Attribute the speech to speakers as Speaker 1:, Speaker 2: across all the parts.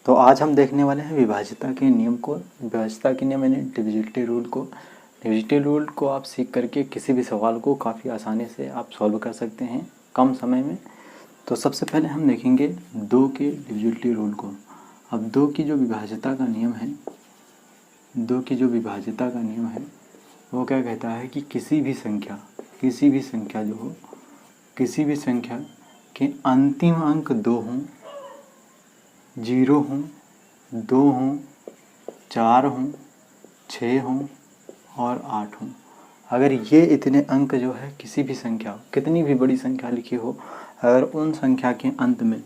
Speaker 1: तो आज हम देखने वाले हैं विभाज्यता के नियम को। विभाज्यता के नियम यानी डिविजिबिलिटी रूल को। डिविजिबिलिटी रूल को आप सीख करके किसी भी सवाल को काफ़ी आसानी से आप सॉल्व कर सकते हैं कम समय में। तो सबसे पहले हम देखेंगे 2 के डिविजिबिलिटी रूल को। अब 2 की जो विभाज्यता का नियम है, 2 की जो विभाज्यता का नियम है वो क्या कहता है कि किसी भी संख्या जो हो, किसी भी संख्या के अंतिम अंक 2 हों, 0 हों, 2 हों, 4 हों, 6 हों और 8 हों। अगर ये इतने अंक जो है किसी भी संख्या, कितनी भी बड़ी संख्या लिखी हो, अगर उन संख्या के अंत में,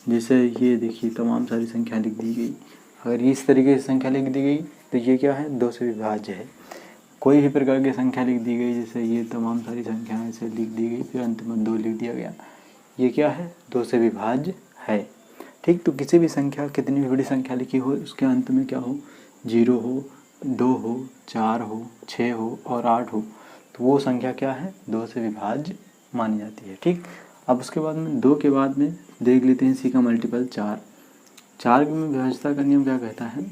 Speaker 1: जैसे ये देखिए तमाम सारी संख्या लिख दी गई, अगर इस तरीके से संख्या लिख दी गई तो ये क्या है, 2 से विभाज्य है। कोई भी प्रकार की संख्या लिख दी गई, जैसे ये तमाम सारी संख्याएं ऐसे लिख दी गई, फिर अंत में 2 लिख दिया गया, ये क्या है, 2 से विभाज्य है। ठीक, तो किसी भी संख्या, कितनी भी बड़ी संख्या लिखी हो, उसके अंत में क्या हो, 0 हो, 2 हो, 4 हो, 6 हो और 8 हो, तो वो संख्या क्या है, 2 से विभाज्य मानी जाती है। ठीक, अब उसके बाद में 2 के बाद में देख लेते हैं सी का मल्टीपल 4। 4 में विभाज्यता का नियम क्या कहता है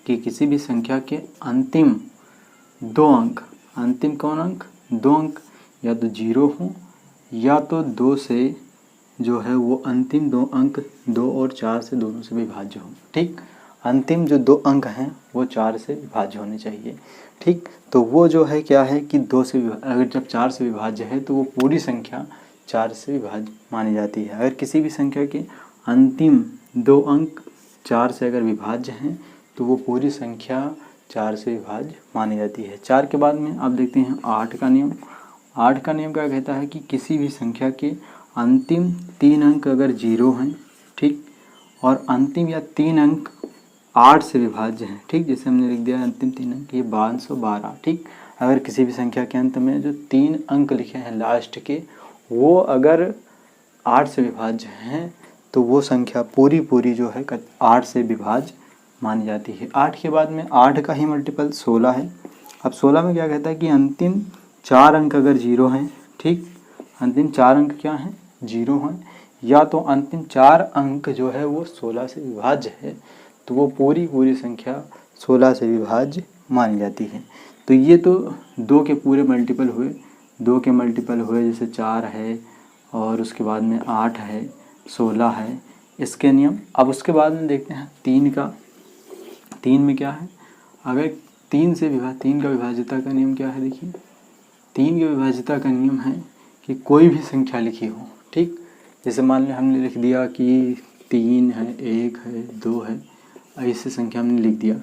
Speaker 1: कि किसी भी संख्या के अंतिम 2 अंक, अंतिम कौन अंक, 2 अंक, या तो 0 हो या तो 2 से जो है वो अंतिम 2 अंक 2 और 4 से दोनों से विभाज्य हो। ठीक, अंतिम जो 2 अंक हैं वो 4 से विभाज्य होने चाहिए। ठीक, तो वो जो है क्या है कि 2 से, अगर जब 4 से विभाज्य है तो वो पूरी संख्या 4 से विभाज्य मानी जाती है। अगर किसी भी संख्या के अंतिम 2 अंक 4 से अगर विभाज्य हैं तो वो पूरी संख्या 4 से विभाज्य मानी जाती है। 4 के बाद में आप देखते हैं 8 का नियम। 8 का नियम क्या कहता है कि किसी भी संख्या के अंतिम 3 अंक अगर 0 हैं, ठीक, और अंतिम या 3 अंक 8 से विभाज्य हैं, ठीक, जैसे हमने लिख दिया अंतिम 3 अंक ये 512। ठीक, अगर किसी भी संख्या के अंत में जो 3 अंक लिखे हैं लास्ट के, वो अगर 8 से विभाज्य हैं तो वो संख्या पूरी जो है 8 से विभाज्य मानी जाती है। 8 के बाद में 8 का ही मल्टीपल 16 है। अब 16 में क्या कहता है कि अंतिम 4 अंक अगर 0 हैं, ठीक, अंतिम 4 अंक क्या हैं, 0 हैं, या तो अंतिम 4 अंक जो है वो 16 से विभाज्य है, तो वो पूरी संख्या 16 से विभाज्य मानी जाती है। तो ये तो 2 के पूरे मल्टीपल हुए। 2 के मल्टीपल हुए जैसे 4 है और उसके बाद में 8 है, 16 है, इसके नियम। अब उसके बाद में देखते हैं 3 का। 3 में क्या है, अगर 3 का विभाज्यता का नियम क्या है, देखिए 3 के विभाज्यता का नियम है कि कोई भी संख्या लिखी हो, ठीक, जैसे मान लिया हमने लिख दिया कि 3 है, 1 है, 2 है, ऐसे संख्या हमने लिख दिया।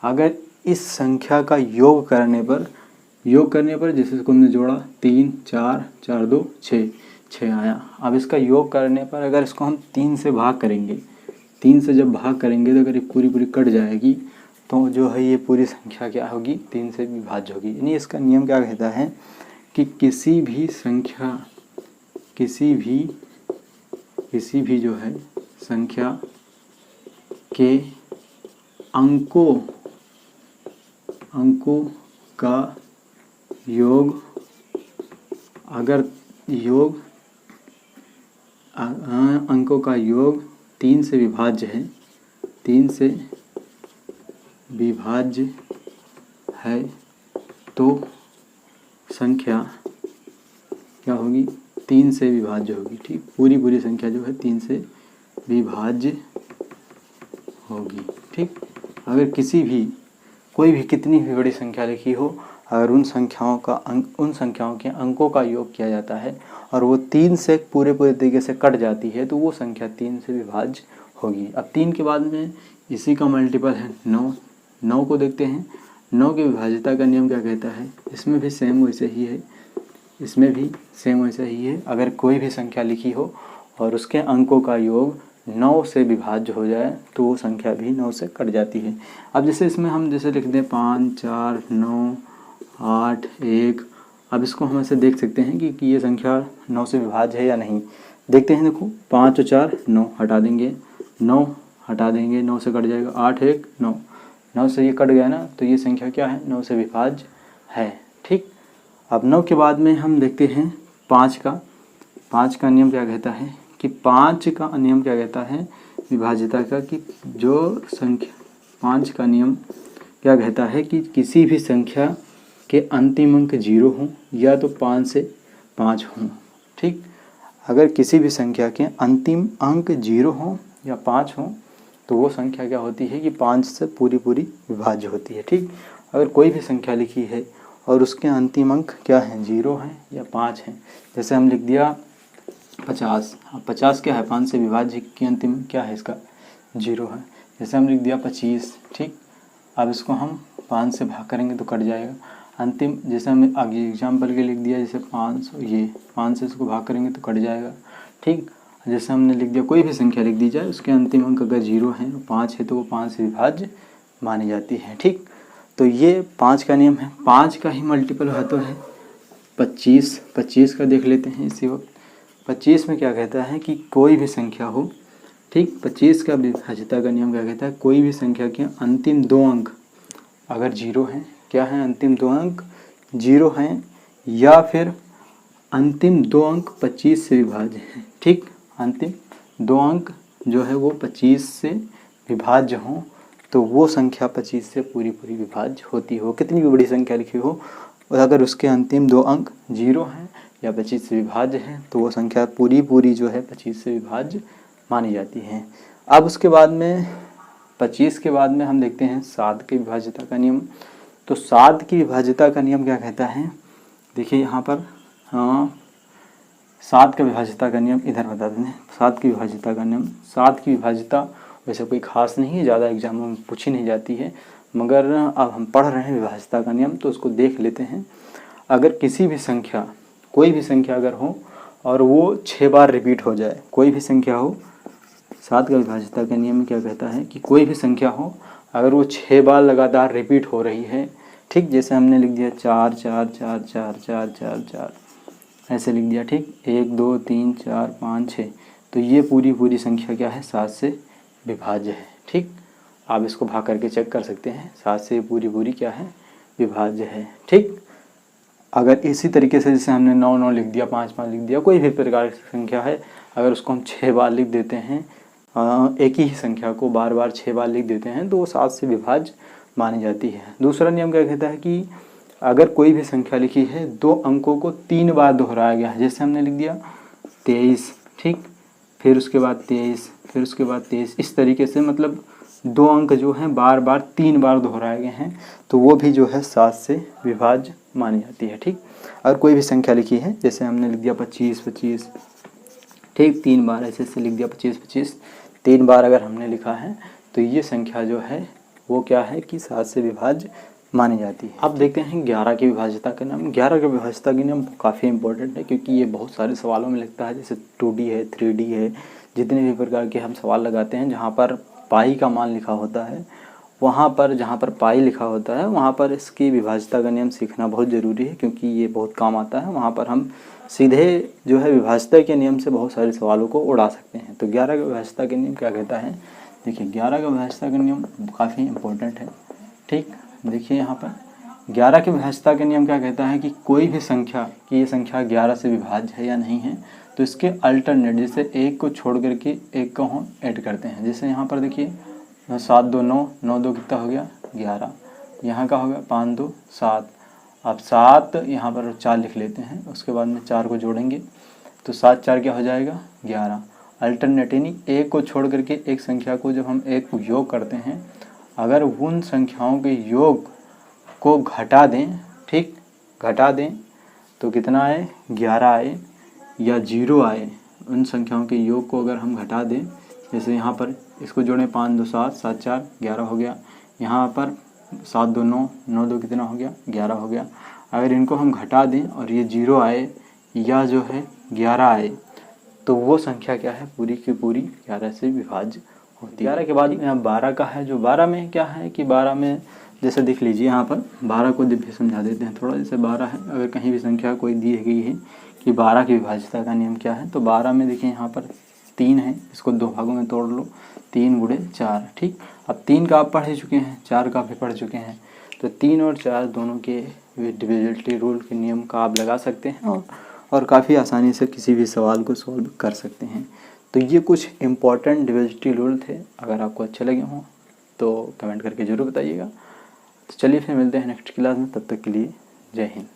Speaker 1: अगर इस संख्या का योग करने पर जैसे इसको हमने जोड़ा 3 4 4 2 6 6 आया। अब इसका योग करने पर अगर इसको हम 3 से भाग करेंगे, 3 से जब भाग करेंगे तो अगर ये पूरी कट जाएगी तो जो है ये पूरी संख्या क्या होगी, 3 से विभाज्य होगी। यानी इसका नियम क्या कहता है कि किसी भी संख्या, किसी भी जो है संख्या के अंकों का योग, अगर अंकों का योग 3 से विभाज्य है, 3 से विभाज्य है, तो संख्या क्या होगी, 3 से विभाज्य होगी। ठीक, पूरी संख्या जो है 3 से विभाज्य होगी। ठीक, अगर कोई भी कितनी भी बड़ी संख्या लिखी हो, अगर उन संख्याओं के अंकों का योग किया जाता है और वो 3 से पूरे तरीके से कट जाती है तो वो संख्या 3 से विभाज्य होगी। अब 3 के बाद में इसी का मल्टीपल है 9। 9 को देखते हैं। 9 की विभाज्यता का नियम क्या कहता है, इसमें भी सेम वैसे ही है। अगर कोई भी संख्या लिखी हो और उसके अंकों का योग 9 से विभाज्य हो जाए तो वो संख्या भी 9 से कट जाती है। अब जैसे इसमें हम जैसे लिख दें 5 4 9 8 1। अब इसको हम ऐसे देख सकते हैं कि ये संख्या 9 से विभाज्य है या नहीं। देखते हैं, देखो 5 और 4 9 हटा देंगे, 9 हटा देंगे, 9 से कट जाएगा, 8 1 9, 9 से ये कट गया ना, तो ये संख्या क्या है, 9 से विभाज्य है। ठीक, अब 9 के बाद में हम देखते हैं 5 का। 5 का नियम क्या कहता है कि 5 का नियम क्या कहता है विभाज्यता का कि जो संख्या 5 का नियम क्या कहता है कि किसी भी संख्या के अंतिम अंक 0 हों या तो 5 से 5 हों। ठीक, अगर किसी भी संख्या के अंतिम अंक 0 हों या 5 हों तो वो संख्या क्या होती है कि 5 से पूरी विभाज्य होती है। ठीक, अगर कोई भी संख्या लिखी है और उसके अंतिम अंक क्या हैं, 0 हैं या 5 हैं, जैसे हम लिख दिया 50। अब 50 क्या है, 5 से विभाज्य की अंतिम क्या है इसका, 0 है। जैसे हम लिख दिया 25। ठीक, अब इसको हम 5 से भाग करेंगे तो कट जाएगा। अंतिम जैसे हमने आगे एग्जाम्पल के लिख दिया, जैसे 500, ये 5 से इसको भाग करेंगे तो कट जाएगा। ठीक, जैसे हमने लिख दिया कोई भी संख्या लिख दी जाए, उसके अंतिम अंक अगर 0 है, 5 है, तो वो 5 से विभाज्य मानी जाती है। ठीक, तो ये 5 का नियम है। 5 का ही मल्टीपल होता है 25। 25 का देख लेते हैं इसी वक्त। 25 में क्या कहता है कि कोई भी संख्या हो, ठीक, 25 का विभाज्यता का नियम क्या कहता है, कोई भी संख्या के अंतिम 2 अंक अगर 0 हैं, क्या है, अंतिम 2 अंक 0 हैं या फिर अंतिम 2 अंक 25 से विभाज्य हैं। ठीक, अंतिम 2 अंक जो है वो 25 से विभाज्य हों तो वो संख्या 25 से पूरी विभाज्य होती हो। कितनी भी बड़ी संख्या लिखी हो और अगर उसके अंतिम 2 अंक 0 हैं या 25 से विभाज्य हैं तो वो संख्या पूरी जो है 25 से विभाज्य मानी जाती है। अब उसके बाद में 25 के बाद में हम देखते हैं 7 की विभाज्यता का नियम। तो 7 की विभाज्यता का नियम क्या कहता है, देखिए यहाँ पर, हाँ, 7 का विभाज्यता का नियम इधर बता दें। 7 की विभाज्यता का नियम, 7 की विभाज्यता वैसे कोई खास नहीं है, ज़्यादा एग्जामों में पूछी नहीं जाती है, मगर अब हम पढ़ रहे हैं विभाज्यता का नियम तो उसको देख लेते हैं। अगर किसी भी संख्या, कोई भी संख्या अगर हो और वो 6 बार रिपीट हो जाए, कोई भी संख्या हो, 7 का विभाज्यता का नियम क्या कहता है कि कोई भी संख्या हो अगर वो 6 बार लगातार रिपीट हो रही है, ठीक, जैसे हमने लिख दिया 4 4 4 4 4 4 4 ऐसे लिख दिया। ठीक, 1 2 3 4 5 6, तो ये पूरी संख्या क्या है, 7 से विभाज्य है। ठीक, आप इसको भाग करके चेक कर सकते हैं, 7 से पूरी क्या है, विभाज्य है। ठीक, अगर इसी तरीके से जैसे हमने 9 9 लिख दिया, 5 5 लिख दिया, कोई भी प्रकार की संख्या है अगर उसको हम 6 बार लिख देते हैं, एक ही संख्या को बार बार 6 बार लिख देते हैं तो वो 7 से विभाज्य मानी जाती है। दूसरा नियम क्या कहता है कि अगर कोई भी संख्या लिखी है 2 अंकों को 3 बार दोहराया गया है, जैसे हमने लिख दिया 23, ठीक, फिर उसके बाद 23, फिर उसके बाद 23, इस तरीके से मतलब 2 अंक जो हैं बार बार 3 बार दोहराए गए हैं तो वो भी जो है 7 से विभाज्य मानी जाती है। ठीक, अगर कोई भी संख्या लिखी है, जैसे हमने लिख दिया 25 25, ठीक, 3 बार ऐसे लिख दिया 25 25, 3 बार अगर हमने लिखा है तो ये संख्या जो है वो क्या है कि 7 से विभाज्य मानी जाती है। अब देखते हैं 11 की विभाज्यता का नियम। 11 का विभाज्यता का नियम काफ़ी इंपॉर्टेंट है क्योंकि ये बहुत सारे सवालों में लगता है, जैसे 2D है, 3D है, जितने भी प्रकार के हम सवाल लगाते हैं जहाँ पर पाई का मान लिखा होता है, वहाँ पर जहाँ पर पाई लिखा होता है वहाँ पर इसकी विभाज्यता का नियम सीखना बहुत ज़रूरी है क्योंकि ये बहुत काम आता है। वहाँ पर हम सीधे जो है विभाज्यता के नियम से बहुत सारे सवालों को उड़ा सकते हैं। तो 11 का विभाज्यता का नियम क्या कहता है, देखिए 11 का विभाज्यता का नियम काफ़ी इंपॉर्टेंट है। ठीक, देखिए यहाँ पर 11 के विभाज्यता का नियम क्या कहता है कि कोई भी संख्या की ये संख्या 11 से विभाज्य है या नहीं है तो इसके अल्टरनेट, जैसे 1 को छोड़ करके 1 को हम ऐड करते हैं। जैसे यहाँ पर देखिए 7 2 9, 9 2 कितना हो गया 11, यहाँ का हो गया 5 2 7, अब 7 यहाँ पर 4 लिख लेते हैं, उसके बाद में 4 को जोड़ेंगे तो 7 4 क्या हो जाएगा 11। अल्टरनेट यानी 1 को छोड़ करके एक संख्या को जब हम एक को योग करते हैं, अगर उन संख्याओं के योग को घटा दें, ठीक, घटा दें तो कितना आए 11 आए या 0 आए, उन संख्याओं के योग को अगर हम घटा दें, जैसे यहाँ पर इसको जोड़ें 5 2 7 7 4 11 हो गया, यहाँ पर 7 2 9 9 2 कितना हो गया 11 हो गया। अगर इनको हम घटा दें और ये 0 आए या जो है 11 आए तो वो संख्या क्या है पूरी की पूरी 11 से विभाज्य होती है। 11 के बाद यहाँ 12 का है, जो 12 में क्या है कि 12 में जैसे देख लीजिए यहाँ पर 12 को दिव्य समझा देते हैं थोड़ा। जैसे 12 है, अगर कहीं भी संख्या कोई दी गई है कि 12 की विभाज्यता का नियम क्या है, तो 12 में देखिए यहाँ पर 3 है, इसको 2 भागों में तोड़ लो, 3 गुणे 4, ठीक। अब 3 का आप पढ़ ही चुके हैं, 4 का भी पढ़ चुके हैं, तो 3 और 4 दोनों के डिविजिबिलिटी रूल के नियम का आप लगा सकते हैं और काफ़ी आसानी से किसी भी सवाल को सॉल्व कर सकते हैं। तो ये कुछ इम्पॉर्टेंट डिविजिबिलिटी रूल थे। अगर आपको अच्छे लगे हों तो कमेंट करके ज़रूर बताइएगा। तो चलिए फिर मिलते हैं नेक्स्ट क्लास में, तब तक के लिए जय हिंद।